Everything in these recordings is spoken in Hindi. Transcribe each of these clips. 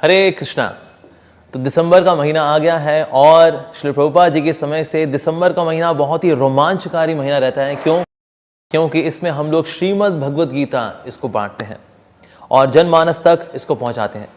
हरे कृष्णा। तो दिसंबर का महीना आ गया है और श्री प्रभुपाद जी के समय से दिसंबर का महीना बहुत ही रोमांचकारी महीना रहता है। क्यों? क्योंकि इसमें हम लोग श्रीमद् भगवद गीता इसको बांटते हैं और जनमानस तक इसको पहुंचाते हैं।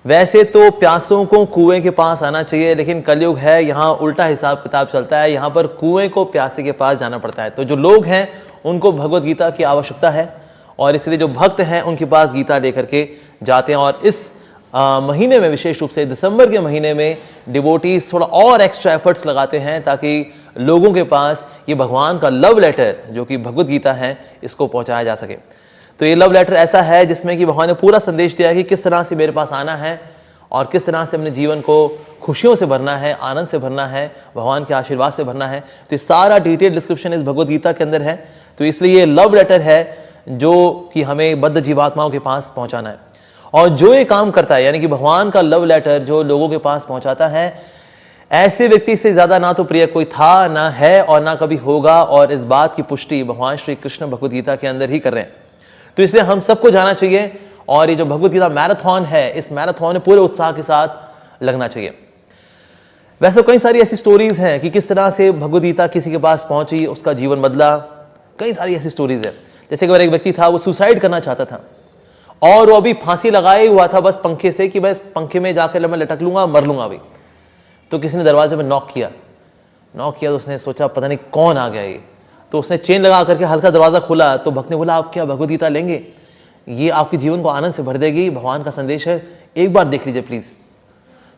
वैसे तो प्यासों को कुएं के पास आना चाहिए, लेकिन कलयुग है, यहाँ उल्टा हिसाब किताब चलता है। यहाँ पर कुएं को प्यासे के पास जाना पड़ता है। तो जो लोग हैं उनको भगवद गीता की आवश्यकता है और इसलिए जो भक्त हैं उनके पास गीता लेकर के जाते हैं। और इस महीने में, विशेष रूप से दिसंबर के महीने में, डिवोटीज थोड़ा और एक्स्ट्रा एफर्ट्स लगाते हैं ताकि लोगों के पास ये भगवान का लव लेटर जो कि भगवद गीता है इसको पहुंचाया जा सके। तो ये लव लेटर ऐसा है जिसमें कि भगवान ने पूरा संदेश दिया है कि किस तरह से मेरे पास आना है और किस तरह से अपने जीवन को खुशियों से भरना है, आनंद से भरना है, भगवान के आशीर्वाद से भरना है। तो ये सारा डिटेल डिस्क्रिप्शन इस भगवद गीता के अंदर है। तो इसलिए ये लव लेटर है जो कि हमें बद्ध जीवात्माओं के पास पहुंचाना है। और जो ये काम करता है, यानी कि भगवान का लव लेटर जो लोगों के पास पहुंचाता है, ऐसे व्यक्ति से ज्यादा ना तो प्रिय कोई था, ना है और ना कभी होगा। और इस बात की पुष्टि भगवान श्री कृष्ण भगवद गीता के अंदर ही कर रहे हैं। तो इसलिए हम सबको जाना चाहिए और ये जो भगवद गीता मैराथन है, इस मैराथन में पूरे उत्साह के साथ लगना चाहिए। वैसे कई सारी ऐसी स्टोरीज हैं कि किस तरह से भगवद गीता किसी के पास पहुंची, उसका जीवन बदला। कई सारी ऐसी स्टोरीज है। जैसे एक बार एक व्यक्ति था, वो सुसाइड करना चाहता था और वो अभी फांसी लगाए हुआ था बस पंखे से कि बस पंखे में जाकर मैं लटक लूंगा, मर लूंगा अभी। तो किसी ने दरवाजे में नॉक किया तो उसने सोचा पता नहीं कौन आ गया ये। तो उसने चेन लगा करके हल्का दरवाजा खोला तो भक्त ने बोला, आप क्या भगवद गीता लेंगे? ये आपके जीवन को आनंद से भर देगी, भगवान का संदेश है, एक बार देख लीजिए प्लीज।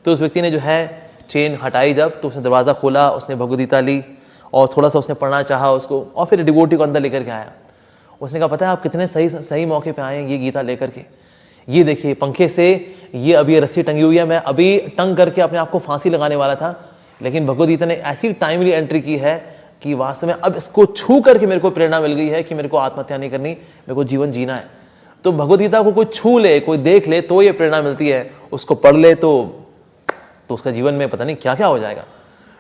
तो उस व्यक्ति ने जो है चेन हटाई जब, तो उसने दरवाजा खोला, उसने भगवद गीता ली और थोड़ा सा उसने पढ़ना चाहा उसको, और फिर डिवोटी को अंदर लेकर के आया। उसने कहा, पता है आप कितने सही मौके पे आए हैं ये गीता लेकर के। ये देखिए पंखे से ये अभी रस्सी टंगी हुई है, मैं अभी टंग करके अपने आप को फांसी लगाने वाला था, लेकिन भगवद गीता ने ऐसी टाइमली एंट्री की है कि वास्तव में अब इसको छू करके मेरे को प्रेरणा मिल गई है कि मेरे को आत्महत्या नहीं करनी, मेरे को जीवन जीना है। तो भगवद गीता को कोई छू ले, कोई देख ले तो ये प्रेरणा मिलती है, उसको पढ़ ले तो उसका जीवन में पता नहीं क्या क्या हो जाएगा।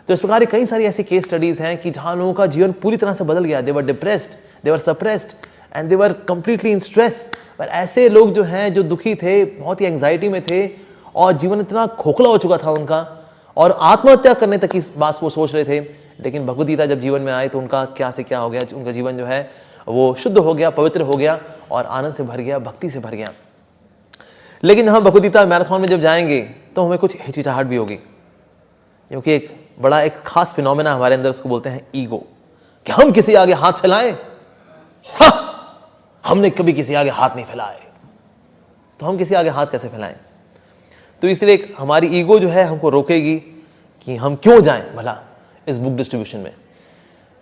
तो इस प्रकार कई सारी ऐसी केस स्टडीज हैं कि जहां लोगों का जीवन पूरी तरह से बदल गया। They were depressed, they were suppressed and they were completely in stress. पर ऐसे लोग जो हैं, जो दुखी थे, बहुत ही एंग्जाइटी में थे और जीवन इतना खोखला हो चुका था उनका और आत्महत्या करने तक की बात वो सोच रहे थे, लेकिन भगवद गीता जब जीवन में आए तो उनका क्या से क्या हो गया। उनका जीवन जो है वो शुद्ध हो गया, पवित्र हो गया और आनंद से भर गया, भक्ति से भर गया। लेकिन हम भगवद गीता मैराथन में जब जाएंगे तो हमें कुछ हिचकिचाहट भी होगी, क्योंकि एक खास फिनोमेना हमारे अंदर, उसको बोलते हैं ईगो, कि हम किसी आगे हाथ फैलाएं। हाँ, हमने कभी किसी आगे हाथ नहीं फैलाए, तो हम किसी आगे हाथ कैसे फैलाएं? तो इसलिए हमारी ईगो जो है हमको रोकेगी कि हम क्यों जाएं भला इस बुक डिस्ट्रीब्यूशन में।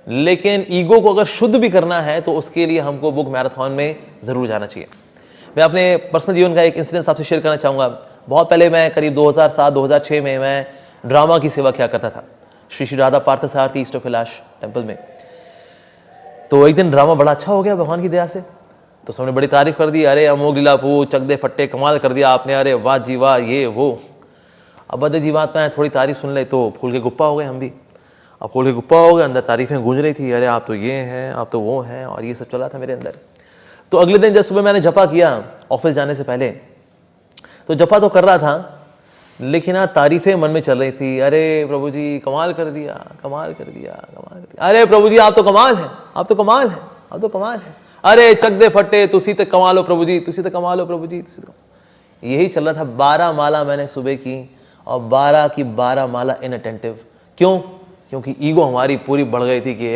लेकिन ईगो को अगर शुद्ध भी करना है तो उसके लिए हमको बुक मैराथन में जरूर जाना चाहिए। मैं अपने पर्सनल जीवन का एक इंसिडेंस आपसे शेयर करना चाहूँगा। बहुत पहले मैं करीब 2007-2006 में मैं ड्रामा की सेवा किया करता था Shri Shri Radha Parthasarathy east of Kailash temple में। तो एक दिन ड्रामा बड़ा अच्छा हो गया भगवान की दया से। तो सबने बड़ी तारीफ कर दी, अरे अमोघ लीलापू, चकदे फट्टे, कमाल कर दिया आपने, अरे वाह जी वाह, ये वो। अब बद्ध जीवात्माएं थोड़ी तारीफ सुन ले तो फूल के गुप्पा हो गए हम भी। अब फूल के गुप्पा हो गए, अंदर तारीफें गूंज रही थी, अरे आप तो ये हैं, आप तो वो हैं, और ये सब चला था मेरे अंदर। तो अगले दिन जब सुबह मैंने जपा किया ऑफिस जाने से पहले, तो जपा तो कर रहा था लेकिन तारीफें मन में चल रही थी। अरे प्रभु जी कमाल कर दिया, कमाल कर दिया, कमाल कर दिया। अरे प्रभु जी आप तो कमाल हैं, आप तो कमाल हैं, आप तो कमाल हैं। अरे चकदे फट्टे, तुसी तक कमाल हो प्रभु जी, तुसी तक कमाल हो प्रभु जी, तुसी तक। यही चल रहा था। 12 माला मैंने सुबह की और 12 की 12 माला इनअटेंटिव। क्यों? क्योंकि ईगो हमारी पूरी बढ़ गई थी कि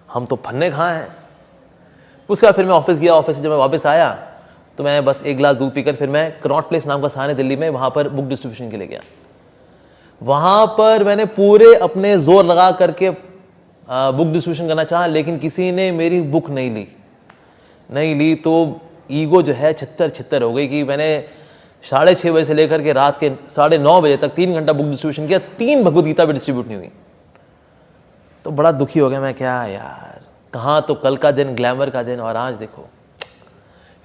हम तो फन्ने कहाँ हैं। उसके बाद फिर मैं ऑफिस गया। ऑफिस से जब मैं वापस आया तो मैं बस एक गिलास दूध पीकर फिर मैं कनॉट प्लेस नाम का स्थान है दिल्ली में, वहाँ पर बुक डिस्ट्रीब्यूशन के लिए गया। वहाँ पर मैंने पूरे अपने जोर लगा करके बुक डिस्ट्रीब्यूशन करना चाहा, लेकिन किसी ने मेरी बुक नहीं ली। तो ईगो जो है छितर हो गई कि मैंने 6:30 बजे से लेकर के रात के 9:30 बजे तक 3 घंटा बुक डिस्ट्रीब्यूशन किया, 3 भगवद गीता भी डिस्ट्रीब्यूट नहीं हुई। तो बड़ा दुखी हो गया मैं, क्या यार, कहाँ तो कल का दिन, ग्लैमर का दिन, और आज देखो।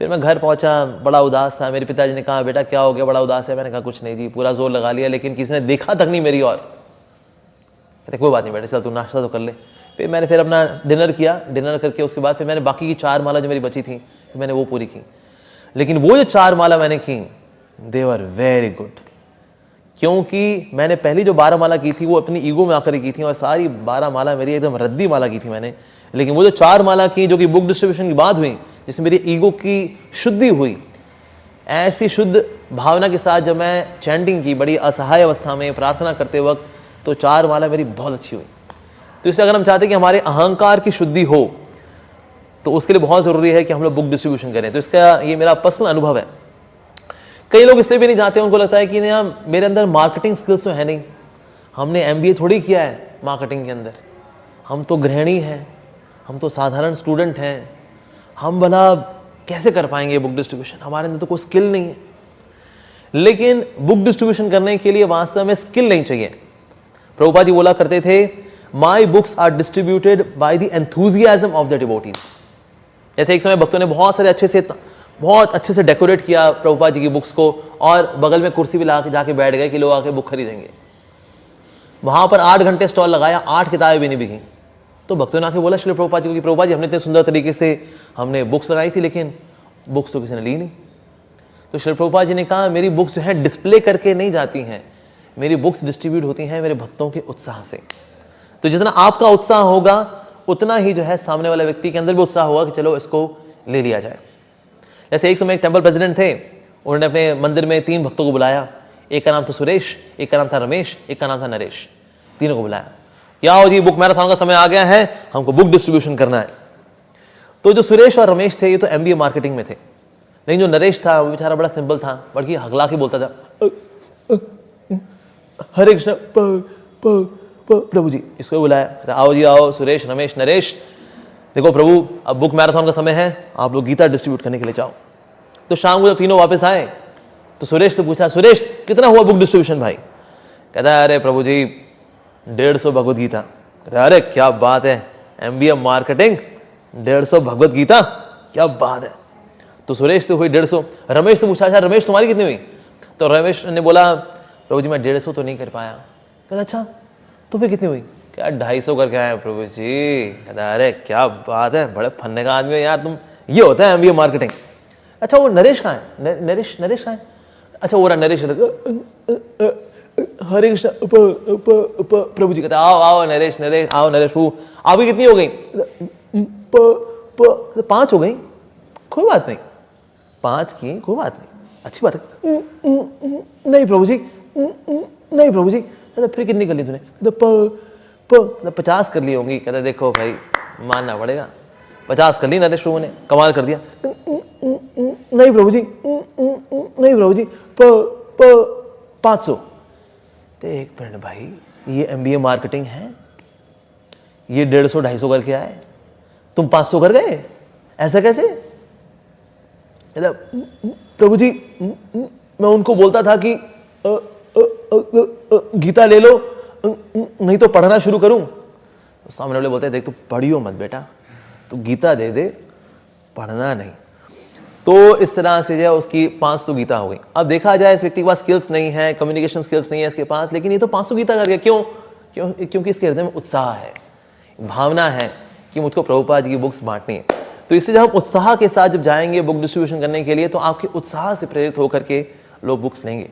फिर मैं घर पहुंचा, बड़ा उदास था। मेरे पिताजी ने कहा, बेटा क्या हो गया, बड़ा उदास है? मैंने कहा कुछ नहीं जी, पूरा जोर लगा लिया लेकिन किसी ने देखा तक नहीं मेरी ओर। कहते कोई बात नहीं बेटा, चल तू नाश्ता तो कर ले। फिर मैंने अपना डिनर किया। डिनर करके उसके बाद फिर मैंने बाकी की 4 माला जो मेरी बची थी फिर मैंने वो पूरी की। लेकिन वो जो 4 माला मैंने की दे वर वेरी गुड। क्योंकि मैंने पहली जो 12 माला की थी वो अपनी ईगो में आकर की थी और सारी 12 माला मेरी एकदम रद्दी माला की थी मैंने। लेकिन वो जो 4 माला की जो कि बुक डिस्ट्रीब्यूशन की बात हुई, जिसमें मेरी ईगो की शुद्धि हुई, ऐसी शुद्ध भावना के साथ जब मैं चैंटिंग की बड़ी असहाय अवस्था में प्रार्थना करते वक्त, तो 4 माला मेरी बहुत अच्छी हुई। तो इससे अगर हम चाहते हैं कि हमारे अहंकार की शुद्धि हो तो उसके लिए बहुत ज़रूरी है कि हम लोग बुक डिस्ट्रीब्यूशन करें। तो इसका ये मेरा पर्सनल अनुभव है। कई लोग इसलिए भी नहीं चाहते, उनको लगता है कि ना मेरे अंदर मार्केटिंग स्किल्स तो है नहीं, हमने MBA थोड़ी किया है मार्केटिंग के अंदर, हम तो गृहिणी हैं, हम तो साधारण स्टूडेंट हैं, हम भला कैसे कर पाएंगे बुक डिस्ट्रीब्यूशन, हमारे अंदर तो कोई स्किल नहीं है। लेकिन बुक डिस्ट्रीब्यूशन करने के लिए वास्तव में स्किल नहीं चाहिए। प्रभुपाद जी बोला करते थे, my books are distributed by the enthusiasm of the devotees. जैसे एक समय भक्तों ने बहुत अच्छे से डेकोरेट किया प्रभुपाद जी की बुक्स को और बगल में कुर्सी भी ला के जाके बैठ गए कि लोग आके बुक खरीदेंगे। वहां पर 8 घंटे स्टॉल लगाया, 8 किताबें भी नहीं बिकी। तो भक्तों ने आके बोला श्री प्रभुपाद जी को कि प्रभुपाद जी, हमने इतने सुंदर तरीके से हमने बुक्स लगाई थी लेकिन बुक्स तो किसी ने ली नहीं। तो श्री प्रभुपाद जी ने कहा, मेरी बुक्स जो है डिस्प्ले करके नहीं जाती हैं, मेरी बुक्स डिस्ट्रीब्यूट होती हैं मेरे भक्तों के उत्साह से। तो जितना आपका उत्साह होगा उतना ही जो है सामने वाले व्यक्ति के अंदर भी उत्साह होगा कि चलो इसको ले लिया जाए। जैसे एक समय एक टेंपल प्रेसिडेंट थे, उन्होंने अपने मंदिर में 3 भक्तों को बुलाया। एक का नाम था सुरेश, एक का नाम था रमेश, एक का नाम था नरेश। तीनों को बुलाया, क्या हो जी, बुक मैराथन का समय आ गया है, हमको बुक डिस्ट्रीब्यूशन करना है। तो जो सुरेश और रमेश थे ये तो MBA मार्केटिंग में थे, लेकिन जो नरेश था वो बेचारा बड़ा सिंपल था, बल्कि हगला के बोलता था, हरे कृष्ण प्रभु जी। इसको बुलाया, आओ जी आओ, सुरेश रमेश नरेश, देखो प्रभु अब बुक मैराथन का समय है, आप लोग गीता डिस्ट्रीब्यूट करने के लिए जाओ। तो शाम को जब तीनों वापस आए तो सुरेश से पूछा, सुरेश कितना हुआ बुक डिस्ट्रीब्यूशन भाई? कहता है, अरे प्रभु जी 150 भगवत गीता। कहता है, अरे क्या बात है, MBA मार्केटिंग 150 भगवत गीता, क्या बात है। तो सुरेश से हुई 150। रमेश से पूछा, अच्छा रमेश तुम्हारी कितनी हुई? तो रमेश ने बोला, प्रभु जी मैं 150 तो नहीं कर पाया। कहता अच्छा तो फिर कितनी हुई? क्या 250 करके आए प्रभु जी। कहता अरे क्या बात है, बड़े फन्ने का आदमी हो यार तुम, ये होता है MBA मार्केटिंग। अच्छा वो नरेश कहाँ है? नरेश कहाँ है? अच्छा वो रहा नरेश, हरे कृष्ण प्रभु जी। कहता आओ आओ नरेश आओ नरेश, आपकी कितनी हो गई? 5 हो गई, कोई बात नहीं, 5 की कोई बात नहीं, अच्छी बात है। नहीं प्रभु जी, नहीं प्रभु जी। कहता फिर कितनी कर ली तूने? कहता 50 कर ली होंगी। कहता देखो भाई मानना पड़ेगा, 50 कर ली नरेश प्रभु ने, कमाल कर दिया। नहीं प्रभु जी, नहीं प्रभु जी, 500। तो एक मिनट भाई, ये MBA मार्केटिंग है, ये 150-250 करके आए, तुम 500 कर गए, ऐसा कैसे? कहता प्रभु जी मैं उनको बोलता था कि गीता ले लो नहीं तो पढ़ना शुरू करूं। तो सामने वाले बोलते हैं, देख तू पढ़ियो मत बेटा, तू गीता दे दे, पढ़ना नहीं। तो इस तरह से जो है उसकी 500 गीता हो गई। अब देखा जाए इस व्यक्ति के पास स्किल्स नहीं है, कम्युनिकेशन स्किल्स नहीं है इसके पास, लेकिन ये तो 500 गीता कर गया। क्योंकि इसके हृदय में उत्साह है, भावना है कि मुझको प्रभुपाद जी की बुक्स बांटनी है। तो इससे जब हम उत्साह के साथ जब जाएंगे बुक डिस्ट्रीब्यूशन करने के लिए, तो आपके उत्साह से प्रेरित होकर के लोग बुक्स लेंगे।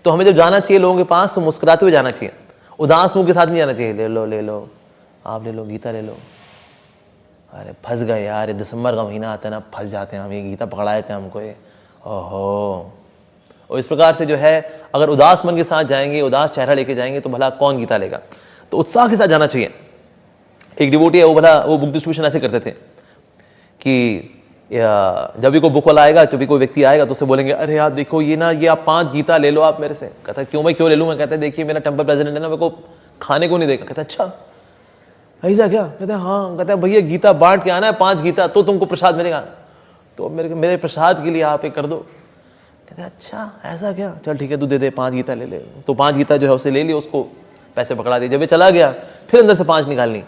तो हमें जब जाना चाहिए लोगों के पास तो मुस्कुराते हुए जाना चाहिए, उदास मुंह के साथ नहीं जाना चाहिए। ले लो आप ले लो, गीता ले लो। अरे फंस गए यार, ये दिसंबर का महीना आता है ना, फंस जाते हैं हम, ये गीता पकड़ाए थे हमको ये, ओहो। और इस प्रकार से जो है अगर उदास मन के साथ जाएंगे, उदास चेहरा लेके जाएंगे तो भला कौन गीता लेगा। तो उत्साह के साथ जाना चाहिए। एक डिवोटी है, वो बुक डिस्ट्रीब्यूशन ऐसे करते थे कि जब भी कोई बुक वाला आएगा, जब भी कोई व्यक्ति आएगा तो उससे बोलेंगे, अरे यार देखो ये ना, ये आप 5 गीता ले लो आप मेरे से। कहता है क्यों भाई, क्यों ले लूँ मैं? कहता है देखिए मेरा टेंपल प्रेसिडेंट है ना, मेरे को खाने को नहीं देगा। कहता है अच्छा ऐसा क्या? कहता है हाँ। कहता है भैया गीता बांट के आना है, 5 गीता तो तुमको प्रसाद मिलेगा, तो मेरे प्रसाद के लिए आप एक कर दो। कहते हैं अच्छा ऐसा क्या, चल ठीक है तू दे दे, 5 गीता ले ले। तो 5 गीता जो है उसे ले ली, उसको पैसे पकड़ा दिए। जब ये चला गया फिर अंदर से 5 निकालनी,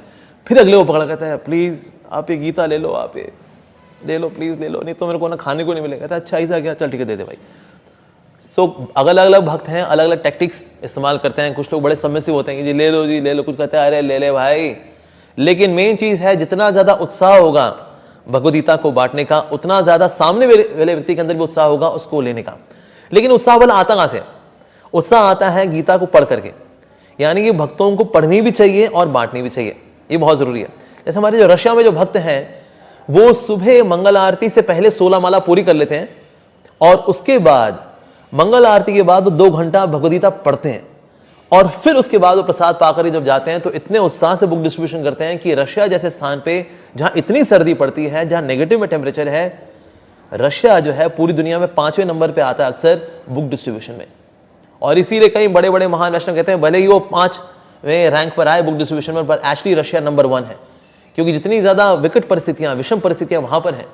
फिर अगले को पकड़ा, कहता है प्लीज़ आप ये गीता ले लो, आप ये ले लो प्लीज़ ले लो, नहीं तो मेरे को ना खाने को नहीं मिलेगा। कहता है अच्छा ऐसा क्या, चल ठीक है दे दे भाई। सो अलग अलग भक्त हैं, अलग अलग टैक्टिक्स इस्तेमाल करते हैं। कुछ लोग बड़े सबमिसिव होते हैं कि जी ले लो, कुछ कहते हैं अरे ले ले भाई। लेकिन मेन चीज़ है जितना ज़्यादा उत्साह होगा भगवद गीता को बांटने का, उतना ज़्यादा सामने वाले व्यक्ति के अंदर भी उत्साह होगा उसको लेने का। लेकिन उत्साह बल आता कहां से? उत्साह आता है गीता को पढ़ करके, यानी कि भक्तों को पढ़नी भी चाहिए और बांटनी भी चाहिए, ये बहुत जरूरी है। जैसे हमारे जो रशिया में जो भक्त हैं वो सुबह मंगल आरती से पहले 16 माला पूरी कर लेते हैं और उसके बाद मंगल आरती के बाद वो 2 घंटा भगवदगीता पढ़ते हैं और फिर उसके बाद वो प्रसाद पाकर जब जाते हैं तो इतने उत्साह से बुक डिस्ट्रीब्यूशन करते हैं कि रशिया जैसे स्थान पे जहां इतनी सर्दी पड़ती है, जहां नेगेटिव में टेम्परेचर है, रशिया जो है पूरी दुनिया में 5वें नंबर पे आता है अक्सर बुक डिस्ट्रीब्यूशन में। और इसीलिए कई बड़े बड़े महान वैष्णव कहते हैं भले ही वो 5वें रैंक पर आए बुक डिस्ट्रीब्यूशन में, पर एक्चुअली रशिया नंबर 1 है, क्योंकि जितनी ज्यादा विकट परिस्थितियां, विषम परिस्थितियां वहां पर हैं,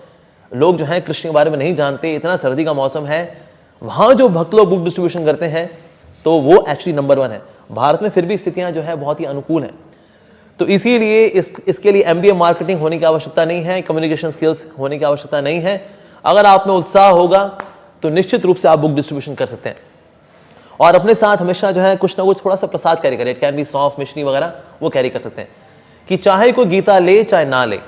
लोग जो हैं कृष्ण के बारे में नहीं जानते, इतना सर्दी का मौसम है, वहां जो भक्त लोग बुक डिस्ट्रीब्यूशन करते हैं तो वो एक्चुअली नंबर 1 है। भारत में फिर भी स्थितियां जो है बहुत ही अनुकूल हैं, तो इसीलिए इसके लिए MBA मार्केटिंग होने की आवश्यकता नहीं है, कम्युनिकेशन स्किल्स होने की आवश्यकता नहीं है। अगर आप में उत्साह होगा तो निश्चित रूप से आप बुक डिस्ट्रीब्यूशन कर सकते हैं और अपने साथ हमेशा जो है कुछ ना कुछ थोड़ा सा प्रसाद कैरी करें। इट कैन बी सौंफ, मिश्री वगैरह, वो कैरी कर सकते हैं कि चाहे कोई गीता ले चाहे ना ले,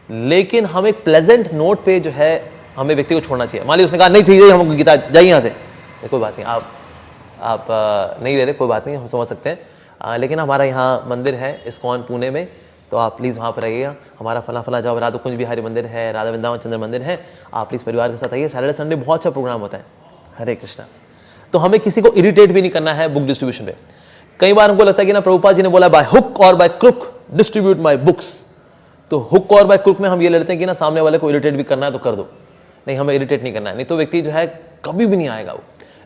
लेकिन हम एक प्लेजेंट नोट पे जो है हमें व्यक्ति को छोड़ना चाहिए। मान लीजिए उसने कहा नहीं चाहिए हमको गीता, जाइए यहाँ से, कोई बात नहीं, आप नहीं ले रहे, कोई बात नहीं, हम समझ सकते हैं, लेकिन हमारा यहाँ मंदिर है इस्कॉन पुणे में, तो आप प्लीज़ वहाँ पर आइएगा। हमारा फला जहाँ राधा कुंज बिहारी मंदिर है, राधा वृंदावन चंद्र मंदिर है, आप प्लीज़ परिवार के साथ आइए। सैटरडे संडे बहुत अच्छा प्रोग्राम होता है। हरे कृष्णा। तो हमें किसी को इरिटेट भी नहीं करना है बुक डिस्ट्रीब्यूशन पे। कई बार हमको लगता है कि ना प्रभुपाद जी ने बोला बाय हुक और by crook distribute my books, तो हुक और बाय क्रुक में हम ये ले लेते हैं कि ना सामने वाले को इरिटेट भी करना है तो कर दो। नहीं, हमें इरिटेट नहीं करना है, नहीं तो व्यक्ति जो है कभी भी नहीं आएगा वो।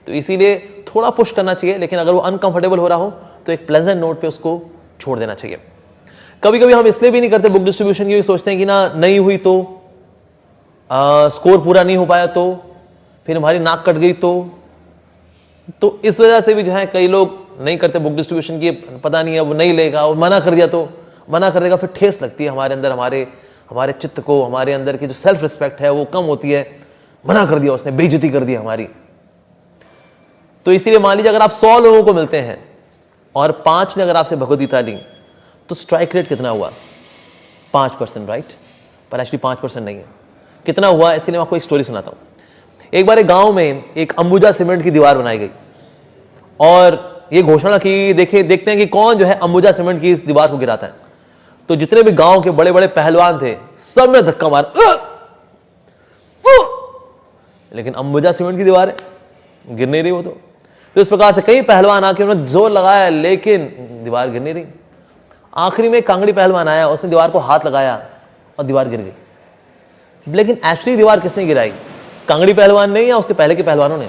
तो इसीलिए थोड़ा पुश करना चाहिए, लेकिन अगर वो अनकंफर्टेबल हो रहा हो तो एक प्लेजेंट नोट पे उसको छोड़ देना चाहिए। कभी कभी हम इसलिए भी नहीं करते बुक डिस्ट्रीब्यूशन की, सोचते हैं कि ना नहीं हुई तो, स्कोर पूरा नहीं हो पाया तो, फिर हमारी नाक कट गई तो इस वजह से भी जो है कई लोग नहीं करते बुक डिस्ट्रीब्यूशन की। पता नहीं है वो नहीं लेगा और मना कर दिया तो मना कर देगा, फिर ठेस लगती है हमारे अंदर, हमारे चित्त को, हमारे अंदर की जो सेल्फ रिस्पेक्ट है वो कम होती है। मना कर दिया उसने, बेइज्जती कर दी हमारी। तो इसीलिए मान लीजिए अगर आप 100 लोगों को मिलते हैं और 5 ने अगर आपसे भगवदगीता ली तो स्ट्राइक रेट कितना हुआ? 5%, राइट? पर एक्चुअली 5% नहीं है, कितना हुआ? इसलिए मैं आपको एक स्टोरी सुनाता हूं। एक बार एक गांव में एक अंबुजा सीमेंट की दीवार बनाई गई और ये घोषणा की देखते हैं कि कौन जो है अंबुजा सीमेंट की इस दीवार को गिराता है। तो जितने भी गांव के बड़े बड़े पहलवान थे सब ने धक्का मारा, लेकिन अंबुजा सीमेंट की दीवार है, गिर नहीं रही वो। तो इस प्रकार से कई पहलवान आके उन्होंने जोर लगाया लेकिन दीवार गिर नहीं रही। आखिरी में कांगड़ी पहलवान आया, उसने दीवार को हाथ लगाया और दीवार गिर गई। लेकिन एक्चुअली दीवार किसने गिराई? कांगड़ी पहलवान ने या उसके पहले के पहलवानों ने?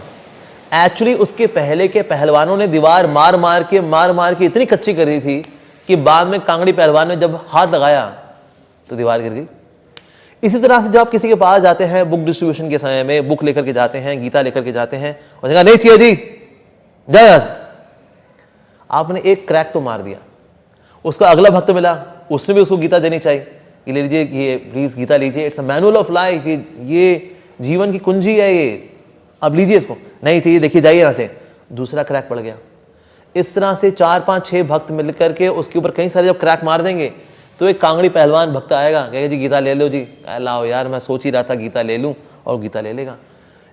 एक्चुअली उसके पहले के पहलवानों ने दीवार मार मार के इतनी कच्ची कर दी थी कि बाद में कांगड़ी पहलवान ने जब हाथ लगाया तो दीवार गिर गई। इसी तरह से जब आप किसी के पास जाते हैं बुक डिस्ट्रीब्यूशन के समय में, बुक लेकर के जाते हैं, गीता लेकर के जाते हैं और कहा नहीं चाहिए जी, जाए, आपने एक क्रैक तो मार दिया। उसका अगला भक्त मिला, उसने भी उसको गीता देनी चाहिए कि ले लीजिए, ये प्लीज गीता लीजिए, it's a manual of life, ये जीवन की कुंजी है, ये अब लीजिए इसको। नहीं चाहिए, देखिए जाइए यहां से। दूसरा क्रैक पड़ गया। इस तरह से 4, 5, 6 भक्त मिलकर के उसके ऊपर कई सारे जब क्रैक मार देंगे तो एक कांगड़ी पहलवान भक्त आएगा, कहेगा जी गीता ले लो जी। लाओ यार, मैं सोच ही रहा था गीता ले लूं, और गीता ले लेगा।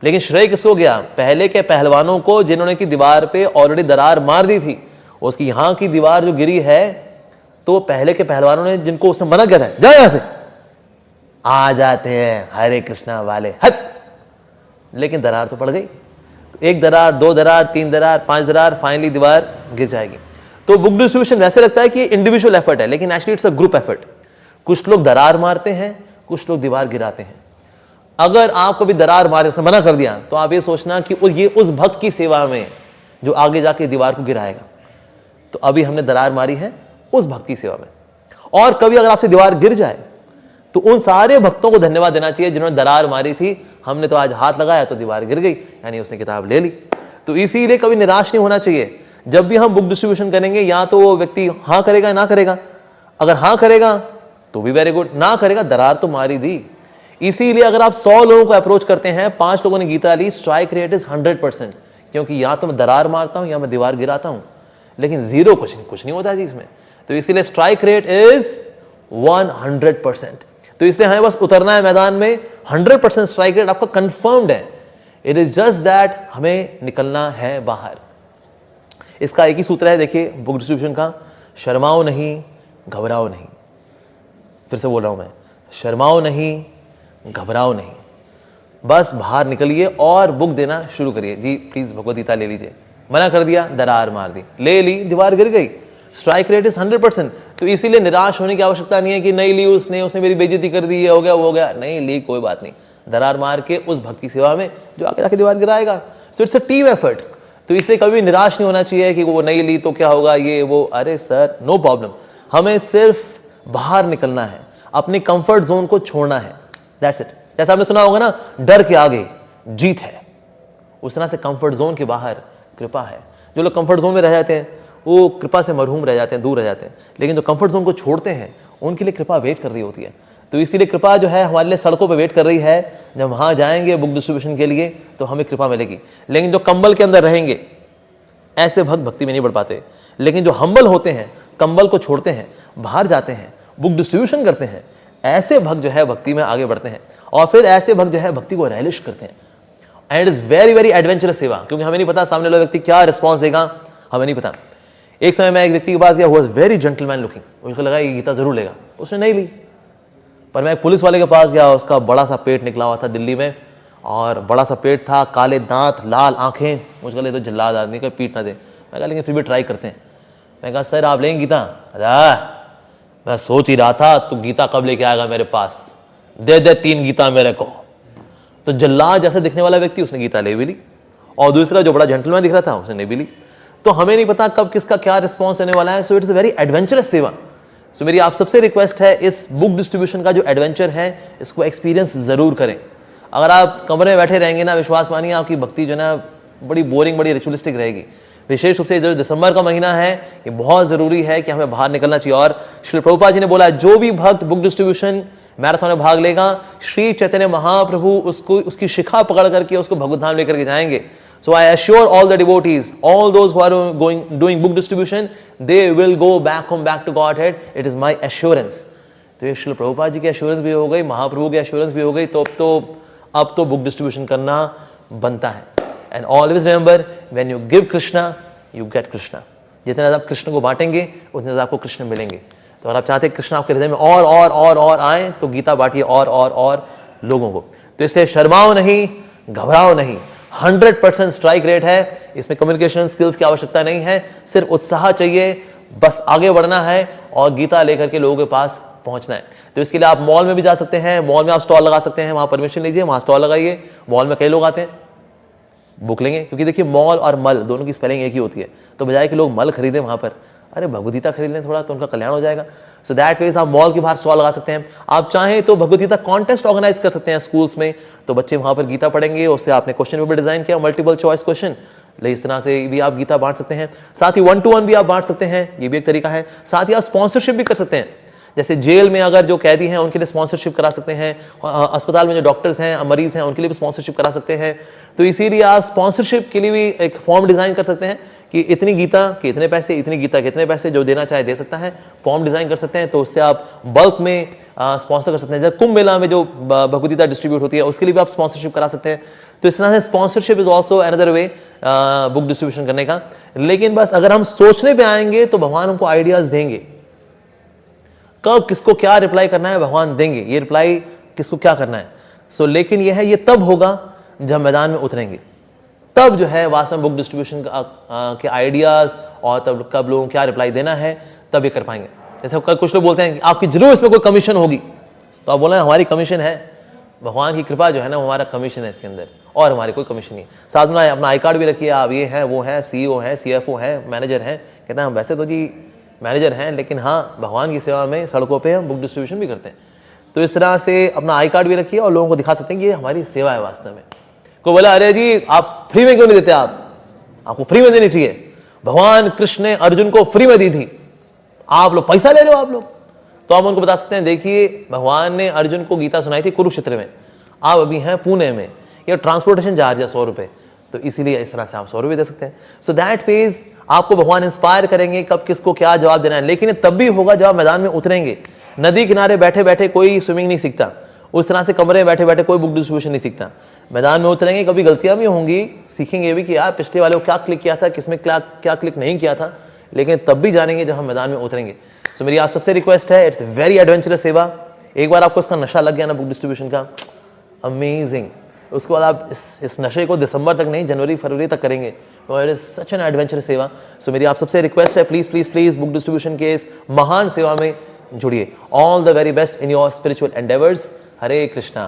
लेकिन श्रेय किसको गया? पहले के पहलवानों को, जिन्होंने की दीवार पे ऑलरेडी दरार मार दी थी। उसकी यहां की दीवार जो गिरी है तो पहले के पहलवानों ने, जिनको उसने मना करा है, जाओ यहां से, आ जाते हैं हरे कृष्णा वाले, हट। लेकिन दरार तो पड़ गई। तो 1 दरार, 2 दरार, 3 दरार, 5 दरार, फाइनली दीवार गिर जाएगी। तो बुक डिस्ट्रीब्यूशन वैसे लगता है कि इंडिविजुअल एफर्ट है, लेकिन actually it's a group effort. कुछ लोग दरार मारते हैं, कुछ लोग दीवार गिराते हैं। अगर आप कभी दरार मारे, उसने मना कर दिया, तो आप ये सोचना कि ये उस भक्त की सेवा में जो आगे जाके दीवार को गिराएगा। तो अभी हमने दरार मारी है उस भक्त की सेवा में। और कभी अगर आपसे दीवार गिर जाए तो उन सारे भक्तों को धन्यवाद देना चाहिए जिन्होंने दरार मारी थी। हमने तो आज हाथ लगाया तो दीवार गिर गई, यानी उसने किताब ले ली। तो इसीलिए कभी निराश नहीं होना चाहिए। जब भी हम बुक डिस्ट्रीब्यूशन करेंगे, या तो वो व्यक्ति हाँ करेगा ना करेगा। अगर हाँ करेगा तो भी वेरी गुड, ना करेगा दरार तो मारी दी। इसीलिए अगर आप 100 लोगों को अप्रोच करते हैं, 5 लोगों ने गीता ली, स्ट्राइक रेट इज 100%, क्योंकि या तो मैं दरार मारता हूं या मैं दीवार गिराता हूं, लेकिन जीरो कुछ नहीं होता जी इसमें। तो इसीलिए स्ट्राइक रेट इज 100%। तो इसलिए हमें बस उतरना है मैदान में। 100% स्ट्राइक रेट आपका कंफर्म्ड है इट इज जस्ट दैट हमें निकलना है बाहर। इसका एक ही सूत्र है, देखिए बुक डिस्ट्रीब्यूशन का, शर्माओ नहीं घबराओ नहीं। फिर से बोल रहा हूं मैं, शर्माओ नहीं घबराओ नहीं, बस बाहर निकलिए और बुक देना शुरू करिए। जी प्लीज भगवद गीता ले लीजिए, मना कर दिया, दरार मार दी, ले ली, दीवार गिर गई, स्ट्राइक रेट इज 100%। तो इसीलिए निराश होने की आवश्यकता नहीं है कि नहीं ली उसने मेरी बेइज्जती कर दी, हो गया वो हो गया, नहीं ली कोई बात नहीं, दरार मार के उस भक्त की सेवा में जो आगे जाके दीवार गिराएगा। So it's a team effort. तो इसलिए कभी निराश नहीं होना चाहिए कि वो नहीं ली तो क्या होगा ये वो, अरे सर नो प्रॉब्लम, हमें सिर्फ बाहर निकलना है, अपने कंफर्ट जोन को छोड़ना है, दैट्स इट। जैसा आपने सुना होगा ना, डर के आगे जीत है, उस तरह से कंफर्ट जोन के बाहर कृपा है। जो लोग कंफर्ट जोन में रह जाते हैं वो कृपा से मरहूम रह जाते हैं, दूर रह जाते हैं, लेकिन जो कंफर्ट जोन को छोड़ते हैं उनके लिए कृपा वेट कर रही होती है। तो इसीलिए कृपा जो है हमारे लिए सड़कों पे वेट कर रही है, जब वहां जाएंगे बुक डिस्ट्रीब्यूशन के लिए तो हमें कृपा मिलेगी। लेकिन जो कंबल के अंदर रहेंगे ऐसे भक्त भक्ति में नहीं बढ़ पाते, लेकिन जो हम्बल होते हैं, कंबल को छोड़ते हैं, बाहर जाते हैं, बुक डिस्ट्रीब्यूशन करते हैं, ऐसे भक्त जो है भक्ति में आगे बढ़ते हैं। और फिर ऐसे भक्त जो है भक्ति को रेलिश करते हैं। And it is very very adventurous सेवा, क्योंकि हमें नहीं पता सामने वाला व्यक्ति क्या रिस्पॉन्स देगा, हमें नहीं पता। एक समय मैं एक व्यक्ति के पास गया, वाज वेरी जेंटलमैन लुकिंग, मुझे लगा ये गीता जरूर लेगा, उसने नहीं ली। पर मैं एक पुलिस वाले के पास गया, उसका बड़ा सा पेट निकला हुआ था दिल्ली में, और बड़ा सा पेट था, काले दांत, लाल आंखें, मुझे लगा तो जल्लाद आदमी का पीट ना दे। मैं कहा लेकिन फिर भी ट्राई करते हैं। मैं कहा सर आप लेंगे गीता? अरे मैं सोच ही रहा था तू गीता कब लेके आएगा मेरे पास, दे दे 3 गीता मेरे को। तो जल्लाद जैसे दिखने वाला व्यक्ति उसने गीता ले भी ली, और दूसरा जो बड़ा जेंटलमैन दिख रहा था उसने नहीं भी ली। तो हमें नहीं पता कब किसका क्या रिस्पॉन्स रहने वाला है। सो इट्स अ वेरी एडवेंचरस सेवा। सो मेरी आप सबसे रिक्वेस्ट है, इस बुक डिस्ट्रीब्यूशन का जो एडवेंचर है इसको एक्सपीरियंस जरूर करें। अगर आप कमरे में बैठे रहेंगे ना, विश्वास मानिए आपकी भक्ति जो ना बड़ी बोरिंग, बड़ी रिचुअलिस्टिक रहेगी। विशेष रूप से जो दिसंबर का महीना है ये बहुत जरूरी है कि हमें बाहर निकलना चाहिए। और श्री प्रभुपाद जी ने बोला जो भी भक्त बुक डिस्ट्रीब्यूशन मैराथन में भाग लेगा, श्री चैतन्य महाप्रभु उसको उसकी शिखा पकड़ करके उसको भगवत धाम लेकर के जाएंगे। So I assure all the devotees, all those who are doing book distribution, they will go back home, back to Godhead. It is my assurance. तो ये श्री प्रभुपाद जी की एश्योरेंस भी हो गई, महाप्रभु की एश्योरेंस भी हो गई, तो अब तो बुक डिस्ट्रीब्यूशन करना बनता है। And always remember, when you give Krishna, you get Krishna. जितने ज़्यादा आप कृष्ण को बांटेंगे उतने ज़्यादा आपको कृष्ण मिलेंगे। तो अगर आप चाहते हैं कृष्ण आपके हृदय में और आए तो गीता बांटिए और लोगों को। तो इसलिए शर्माओ नहीं, घबराओ नहीं, 100% स्ट्राइक रेट है। इसमें कम्युनिकेशन स्किल्स की आवश्यकता नहीं है, सिर्फ उत्साह चाहिए, बस आगे बढ़ना है और गीता लेकर के लोगों के पास पहुंचना है। तो इसके लिए आप मॉल में भी जा सकते हैं, मॉल में आप स्टॉल लगा सकते हैं, वहां परमिशन लीजिए, वहां स्टॉल लगाइए। मॉल में कई लोग आते हैं, बुक लेंगे, क्योंकि देखिए मॉल और मल दोनों की स्पेलिंग एक ही होती है। तो बजाय कि लोग मल खरीदें वहां पर, अरे भगवद गीता खरीद लें थोड़ा, तो उनका कल्याण हो जाएगा। सो दैट वेज आप मॉल के बाहर स्टॉल लगा सकते हैं। आप चाहें तो भगवद गीता कॉन्टेस्ट ऑर्गेनाइज कर सकते हैं स्कूल्स में, तो बच्चे वहां पर गीता पढ़ेंगे, उससे आपने क्वेश्चन पेपर डिजाइन किया, मल्टीपल चॉइस क्वेश्चन, इस तरह से भी आप गीता बांट सकते हैं। साथ ही 1-to-1 भी आप बांट सकते हैं, ये भी एक तरीका है। साथ ही आप स्पॉन्सरशिप भी कर सकते हैं, जैसे जेल में अगर जो कैदी हैं उनके लिए स्पॉन्सरशिप करा सकते हैं, अस्पताल में जो डॉक्टर्स हैं, मरीज हैं, उनके लिए भी स्पॉन्सरशिप करा सकते हैं। तो इसीलिए आप स्पॉन्सरशिप के लिए भी एक फॉर्म डिजाइन कर सकते हैं कि इतनी गीता के इतने पैसे, इतनी गीता के इतने पैसे, जो देना चाहे दे सकता है। फॉर्म डिजाइन कर सकते हैं, तो उससे आप बल्क में स्पॉन्सर कर सकते हैं। जैसे कुंभ मेला में जो भगवद गीता डिस्ट्रीब्यूट होती है उसके लिए भी आप स्पॉन्सरशिप करा सकते हैं। तो इस तरह से sponsorship is also another way book distribution करने का। लेकिन बस अगर हम सोचने पे आएंगे तो भगवान हमको आइडियाज देंगे, कब किसको क्या रिप्लाई करना है भगवान देंगे, ये रिप्लाई किसको क्या करना है। सो लेकिन ये है, ये तब होगा जब मैदान में उतरेंगे, तब जो है वास्तव में बुक डिस्ट्रीब्यूशन के आइडियाज और तब कब लोगों को क्या रिप्लाई देना है तब ये कर पाएंगे। जैसे कुछ लोग बोलते हैं कि आपकी जरूर इसमें कोई कमीशन होगी, तो आप बोल रहे हैं हमारी कमीशन है, भगवान की कृपा जो है ना वो हमारा कमीशन है इसके अंदर, और हमारी कोई कमीशन नहीं है। साथ में अपना आई कार्ड भी रखिए, आप ये हैं वो हैं, CEO हैं, CFO हैं, मैनेजर हैं। कहते हैं हम वैसे तो जी मैनेजर हैं, लेकिन हाँ भगवान की सेवा में सड़कों पे हम बुक डिस्ट्रीब्यूशन भी करते हैं। तो इस तरह से अपना आई कार्ड भी रखिए और लोगों को दिखा सकते हैं कि ये हमारी सेवा है वास्तव में। कोई बोला अरे जी आप फ्री में क्यों नहीं देते, आपको फ्री में देनी चाहिए, भगवान कृष्ण ने अर्जुन को फ्री में दी थी, आप लोग पैसा ले लो आप लोग। तो हम उनको बता सकते हैं देखिए भगवान ने अर्जुन को गीता सुनाई थी कुरुक्षेत्र में, आप अभी हैं पुणे में, ये ट्रांसपोर्टेशन चार्ज है 100 रुपए, तो इसीलिए इस तरह से आप 100 रुपये दे सकते हैं। सो दैट फेज आपको भगवान इंस्पायर करेंगे कब किसको क्या जवाब देना है। लेकिन तब भी होगा जब आप मैदान में उतरेंगे। नदी किनारे बैठे बैठे कोई स्विमिंग नहीं सीखता, उस तरह से कमरे में बैठे बैठे कोई बुक डिस्ट्रीब्यूशन नहीं सीखता। मैदान में उतरेंगे, कभी गलतियां भी होंगी, सीखेंगे भी कि यार पिछले वाले को क्या क्लिक किया था, किसमें क्या क्लिक नहीं किया था, लेकिन तब भी जानेंगे जब हम मैदान में उतरेंगे। सो मेरी आप सबसे रिक्वेस्ट है, इट्स वेरी एडवेंचरस सेवा। एक बार आपको इसका नशा लग गया ना बुक डिस्ट्रीब्यूशन का, अमेजिंग। उसके बाद आप इस नशे को दिसंबर तक नहीं, जनवरी फरवरी तक करेंगे। It is such an adventurous सेवा। सो मेरी आप सबसे रिक्वेस्ट है, please please please book distribution के इस महान सेवा में जुड़िए। All the very best in your spiritual endeavours. Hare Krishna.